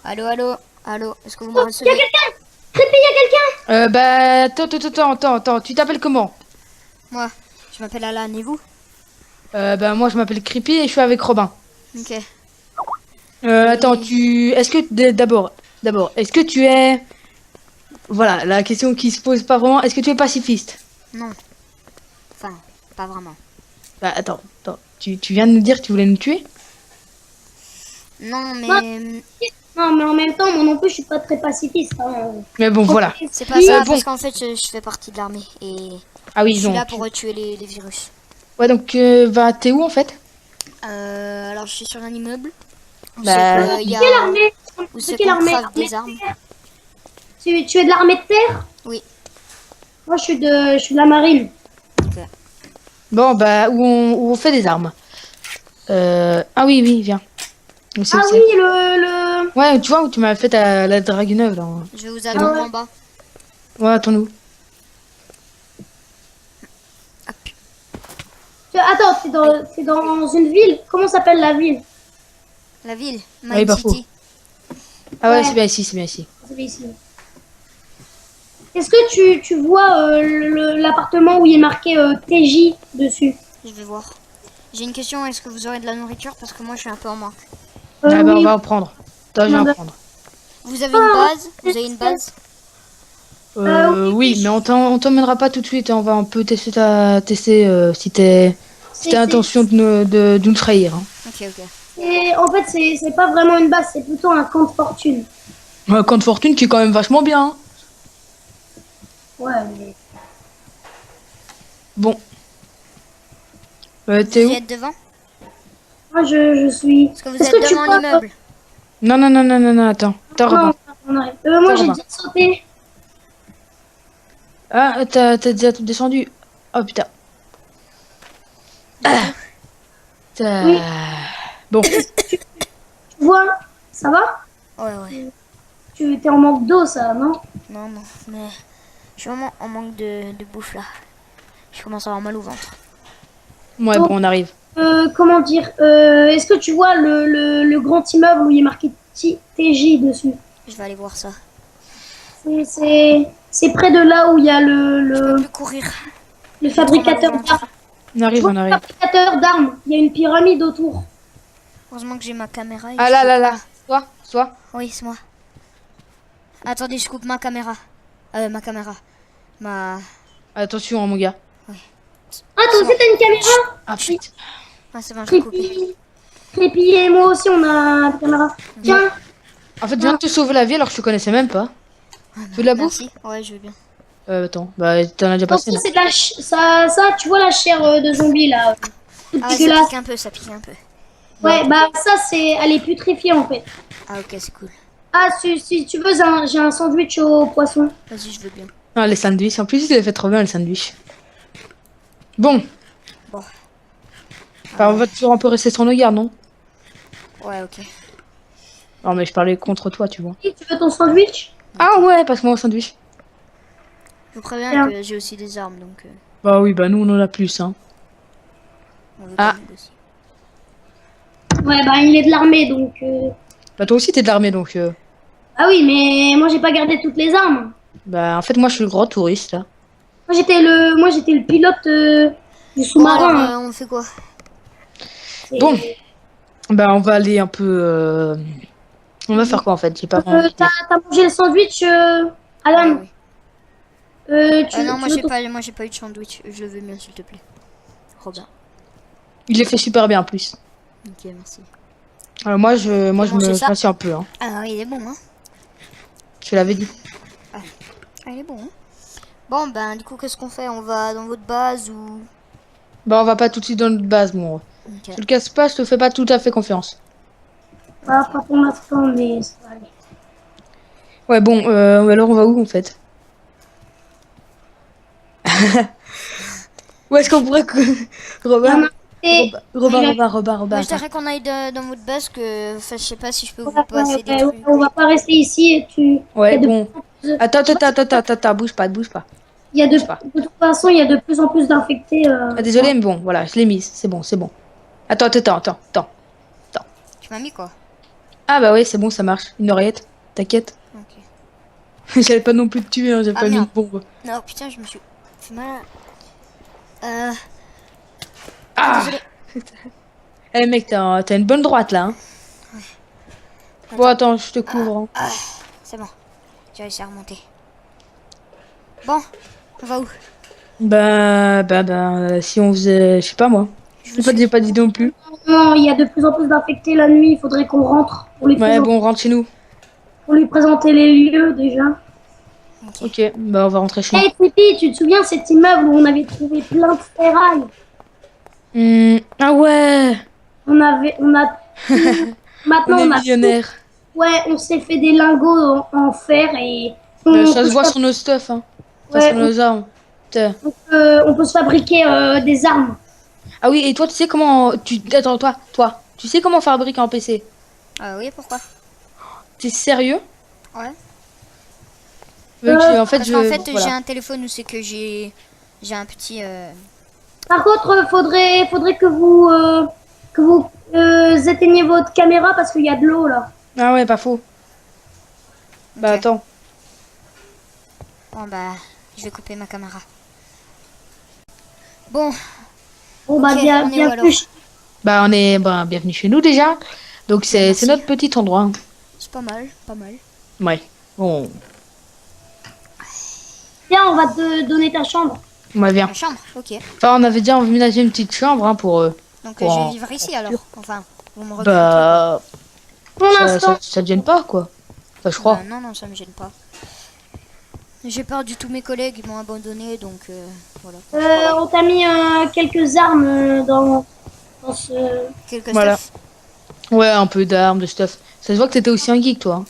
Allô, allô, allô, est-ce que vous me Il y a recevez? quelqu'un! Crépy, il y a quelqu'un! Bah, attends, tu t'appelles comment? Moi, je m'appelle Alan, et vous? Bah, moi, je m'appelle Creepy et je suis avec Robin. Ok. Attends, Et... est-ce que, d'abord, est-ce que tu es... Voilà, la question qui se pose pas vraiment, est-ce que tu es pacifiste? Non, enfin, pas vraiment. Bah, attends, tu viens de nous dire que tu voulais nous tuer? Non, Non, mais non, mais en même temps, moi non plus, je suis pas très pacifiste. Hein. Mais bon, Ok, voilà. c'est pas oui, ça, Bon, parce qu'en fait, je fais partie de l'armée, et ah je oui, suis non. là pour tuer les virus. Ouais, donc, bah, t'es où, en fait? Alors, je suis sur un immeuble, où c'est Bah, que, y quelle a... armée? où De c'est quelle qu'on armée? craft Armée des de armes. terre? Tu es de l'armée de terre? Oui, Moi, je suis de la marine. ok. bon, bah, où on fait des armes. Ah oui, viens. On sait où Ah oui, c'est. le... Ouais, tu vois où tu m'as fait la Dragunov, là. Je vais vous C'est bon. Ah attendre ouais. en bas. Ouais, attends-nous. Ah, pu- Attends, Aïe. c'est dans une ville? Comment s'appelle la ville? La ville, Oui, Mine pas faux. City. Ah ouais, c'est Ouais, bien ici, c'est bien ici. c'est ici. Est-ce que tu vois l'appartement où il est marqué TJ dessus? Je vais voir. J'ai une question, est-ce que vous aurez de la nourriture? Parce que moi, je suis un peu en manque. Ah bah, on Oui, va en prendre. Attends, je vais on en a- prendre. Vous avez une Ah, base? Vous avez une base? oui, Oui, mais on t'emmènera pas tout de suite, hein. On peut tester si c'est, t'as c'est, intention de nous trahir, hein. Ok, ok. en fait, c'est pas vraiment une base, c'est plutôt un camp de fortune. Un camp de fortune qui est quand même vachement bien, hein. Ouais, mais... Bon, Vous t'es y où? êtes devant? Moi, je suis... Est-ce que vous Est-ce êtes que tu devant vois... l'immeuble? Non, attends. Attends, Robin. non, on arrive. Moi, Attends, j'ai Robin. déjà sauté. Ah, t'as déjà tout descendu. Oh putain. Du coup? Oui, Bon, est-ce que tu vois? Ça va? Ouais, ouais. Tu es en manque d'eau, ça, non? Non, non, mais je suis vraiment en manque de bouffe là. Je commence à avoir mal au ventre. ouais, Donc, bon, on arrive. comment dire? Est-ce que tu vois le grand immeuble où il est marqué TJ dessus? Je vais aller voir ça. C'est près de là où il y a Je peux plus courir. le J'ai trop mal au fabricateur ventre. d'armes. On Tu arrive, vois on le arrive. fabricateur d'armes? Il y a une pyramide autour. Heureusement que j'ai ma caméra et Ah je peux... là. Ah, Soit. oui, c'est moi. Attendez, je coupe ma caméra. Ma caméra. Ma... Attention, hein, mon gars. Ouais. Ah, toi C'est aussi bon. t'as une caméra? Ah putain. Ah, c'est bon, je l'ai coupé. Crépi, Crépi et moi aussi on a une caméra. Ouais. Tiens, En fait, je viens tiens. de te sauver la vie alors que je te connaissais même pas. Ah, Tu veux de la bouffe? merci. Ouais, je veux bien. Attends, bah t'en as déjà Donc passé ça là. c'est de la ça, tu vois la chair de zombie là, toute Ah ouais, ça dégueulasse. pique un peu, ça pique un peu. Ouais, bah ça c'est, elle est putréfiée en fait. Ah ok, c'est cool. Ah, si tu veux, j'ai un sandwich au poisson. Vas-y, je veux bien. Ah, les sandwichs. En plus, il les fait trop bien, les sandwichs. Bon, Bon. bah, Ah on ouais. va toujours un peu rester sur nos gardes, non? Ouais, ok. Non, mais je parlais contre toi, tu vois. Tu veux ton sandwich? Ah ouais, passe-moi un sandwich. Je vous préviens Tiens. que j'ai aussi des armes, donc Bah oui, bah nous, on en a plus, hein. on veut pas Ah, négocier. Ouais, bah il est de l'armée donc. bah toi aussi, t'es de l'armée, donc... Ah oui, mais moi j'ai pas gardé toutes les armes. Bah, en fait, moi, je suis le grand touriste, là. Moi j'étais le pilote du Bon, alors, sous-marin. on fait quoi? Bon, Et- bah, on va aller un peu... On va faire quoi, en fait? J'ai pas vraiment d'idée. T'as mangé le sandwich, Ouais, Alan? oui. Non, Tu veux ton... moi j'ai pas eu de sandwich. Je le veux bien, s'il te plaît. Robin. Il les fait super bien, en plus. Ok, merci. Moi, J'ai mangé je ça. m'assieds un peu, hein. Ah, il est bon, hein? Je te l'avais dit. Ah, il est bon, hein? Bon, ben, du coup, qu'est-ce qu'on fait? On va dans votre base ou... Bah, on va pas tout de suite dans notre base, moi. Ok. Je te le casse pas, je te fais pas tout à fait confiance. Pas pour l'instant, mais ça va aller. Ouais, bon, alors on va où, en fait? Où est-ce qu'on pourrait... Non, Robin, et... Robin, Moi, je attends. dirais qu'on aille dans votre base, que... Enfin, je sais pas si je peux ouais, vous passer des trucs. on va pas rester ici et il y Ouais, a de bon. Attends, bouge pas. il y a Bouge pas. de toute façon, il y a de plus en plus d'infectés. Ah, désolé, mais bon, voilà, je l'ai mise. C'est bon. Attends. Tu m'as mis quoi? Ah bah oui, c'est bon, ça marche. Une oreillette, t'inquiète. Ok. J'allais pas non plus te tuer, hein, j'ai Ah, pas mis une merde. bombe. Non, putain, je me suis fait mal. Ah, Ah désolé. Eh mec, t'as une bonne droite là. Hein. Bon, attends, je te couvre. Hein. Ah, c'est bon. J'ai réussi à remonter. Bon, on va où? Si on faisait, je sais pas moi. Je vous J'ai suis. pas d'idée non plus. Non, il y a de plus en plus d'infectés la nuit. Il faudrait qu'on rentre Ouais, bon, on rentre chez nous. pour lui présenter les lieux déjà. Ok. Ok, bah on va rentrer chez nous. Hey Tipeee, tu te souviens cet immeuble où on avait trouvé plein de ferrailles? Ah ouais, On a tout. on Maintenant est on a tout. millionnaire. Ouais, on s'est fait des lingots en fer et on Ça peut se se voit fab- sur nos stuff, hein. Enfin, sur ouais, nos armes. Putain. on peut se fabriquer des armes. Ah oui, et toi, tu sais comment... Attends, toi, tu sais comment fabriquer un PC? Oui, pourquoi? T'es sérieux? Ouais. En fait, Parce qu'en fait, j'ai voilà. un téléphone où c'est que j'ai un petit. Par contre, faudrait que vous éteignez votre caméra parce qu'il y a de l'eau là. Ah ouais, pas faux. Bah Ok. attends. Bon bah, je vais couper ma caméra. Bon, Bon bah ok, bien, on est où bien alors? plus. Bah on est... Bah, bienvenue chez nous déjà. Donc c'est Merci. notre petit endroit. Hein. C'est pas mal, pas mal. Ouais. Bon, Tiens, on va te donner ta chambre. on va bien. La chambre, ok. Enfin, on avait déjà envisagé une petite chambre hein, pour... Donc pour je vais en- vivre ici alors. Enfin, vous me recrutez quoi. Bah... Pour l'instant, Ça te gêne pas, quoi. Enfin, je crois. Bah, non, non, ça me gêne pas. J'ai peur du tout, mes collègues ils m'ont abandonné donc voilà. on t'a mis quelques armes dans ce. Quelques Voilà. stuff. Ouais, un peu d'armes, de stuff. Ça se voit que t'étais aussi un geek, toi.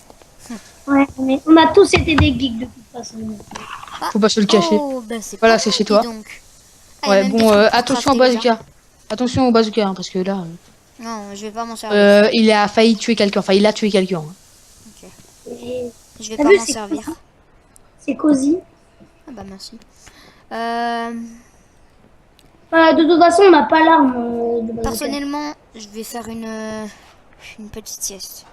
Hein. Ouais, on a tous été des geeks de toute façon. Faut pas se le cacher. Oh, bah c'est Voilà, pas c'est mal, chez dis toi. donc. Ah, y a Ouais, même bon, des trucs pour attention au crafter, bazooka. Attention au bazooka, hein, parce que là, Non, je vais pas m'en servir. il a failli tuer quelqu'un. Enfin, il a tué quelqu'un. Hein. Ok. Et Je vais T'as pas vu, m'en servir. c'est cosy. Ah bah merci. De toute façon, on n'a pas l'arme de bazooka. Personnellement, je vais faire une petite sieste.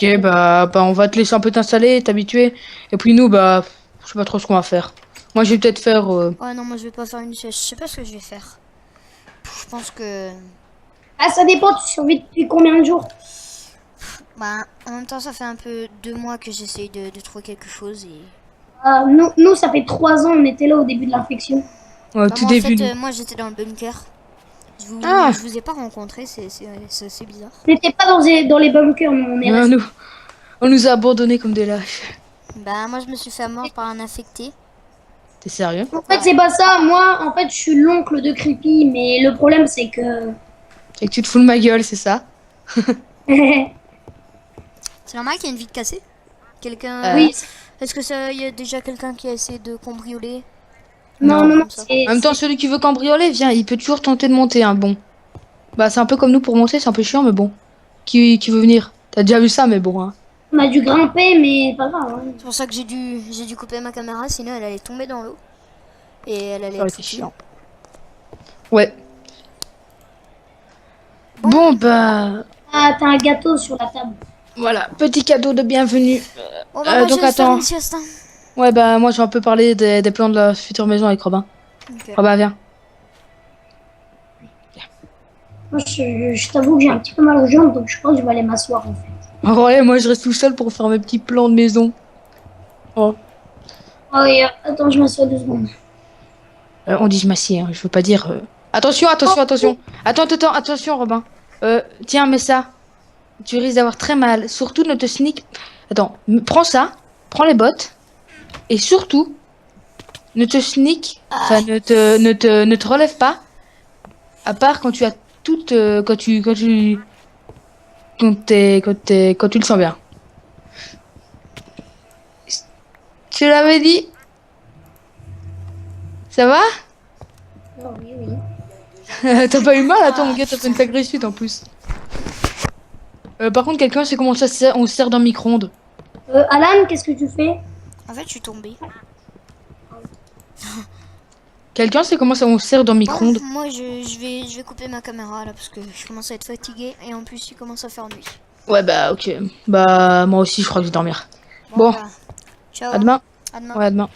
Ok, bah, on va te laisser un peu t'installer, t'habituer. Et puis nous, bah, je sais pas trop ce qu'on va faire. Moi, je vais peut-être faire... Ouais, non, moi je vais pas faire une sieste. Je sais pas ce que je vais faire. Je pense que. Ah, ça dépend, tu survis depuis combien de jours? Bah, en même temps, ça fait un peu 2 mois que j'essaye de trouver quelque chose et. Nous, ça fait 3 ans, on était là au début de l'infection. au Bah, tout moi, en début. fait, moi j'étais dans le bunker. Ah. Je vous ai pas rencontré, c'est assez bizarre. On n'était pas dans les bunkers, nous, on est Non, restés. on nous a abandonnés comme des lâches. Bah, moi je me suis fait mordre par un infecté. T'es sérieux? En fait, c'est pas ça. Moi, en fait, je suis l'oncle de Creepy, mais le problème, c'est que. Et que tu te fous de ma gueule, c'est ça? C'est normal qu'il y ait une vitre cassée? Quelqu'un. Oui. Est-ce que ça y a déjà quelqu'un qui a essayé de cambrioler? Non, non, non. Comme ça. En même temps, celui qui veut cambrioler, viens, il peut toujours tenter de monter, hein, bon. Bah, c'est un peu comme nous pour monter, c'est un peu chiant, mais bon. Qui veut venir? T'as déjà vu ça, mais bon, hein. On a dû grimper, mais pas grave. Hein. C'est pour ça que j'ai dû couper ma caméra, sinon elle allait tomber dans l'eau. Et elle allait Ça aurait être été foutue. chiant. Ouais. Bon, bah... Ah, t'as un gâteau sur la table. Voilà, petit cadeau de bienvenue. Bon, bah, moi, donc je vais faire attends. une sieste. Hein. Ouais, bah, moi, je vais un peu parler des plans de la future maison avec Robin. Ok. Robin, viens. Moi, je t'avoue que j'ai un petit peu mal aux jambes, donc je pense que je vais aller m'asseoir, en fait. Ouais, moi, je reste tout seul pour faire mes petits plans de maison. Oh. Oh, et, attends, je m'assois 2 secondes. On dit je m'assieds, hein, je veux pas dire... Attention, attention, attention. Attends, attention, Robin. Tiens, mais ça. Tu risques d'avoir très mal. Surtout, ne te sneak... Attends, prends ça. Prends les bottes. Et surtout, ne te sneak... Enfin, ne te relève pas. À part quand tu as toute... Quand tu le sens bien. Tu l'avais dit? Ça va? Oh, oui, oui. T'as pas eu mal? Attends, mon gars, t'as fait une sacrée suite en plus. Par contre, quelqu'un sait comment on se sert d'un micro-ondes. Alan, qu'est-ce que tu fais? En fait, je suis tombée. Quelqu'un sait comment on se sert d'un micro-ondes? Moi, je vais couper ma caméra là parce que je commence à être fatiguée et en plus, il commence à faire nuit. Ouais, bah, ok. Bah, moi aussi, je crois que je vais dormir. Bon, bah, ciao. à demain. À demain. Ouais, à demain.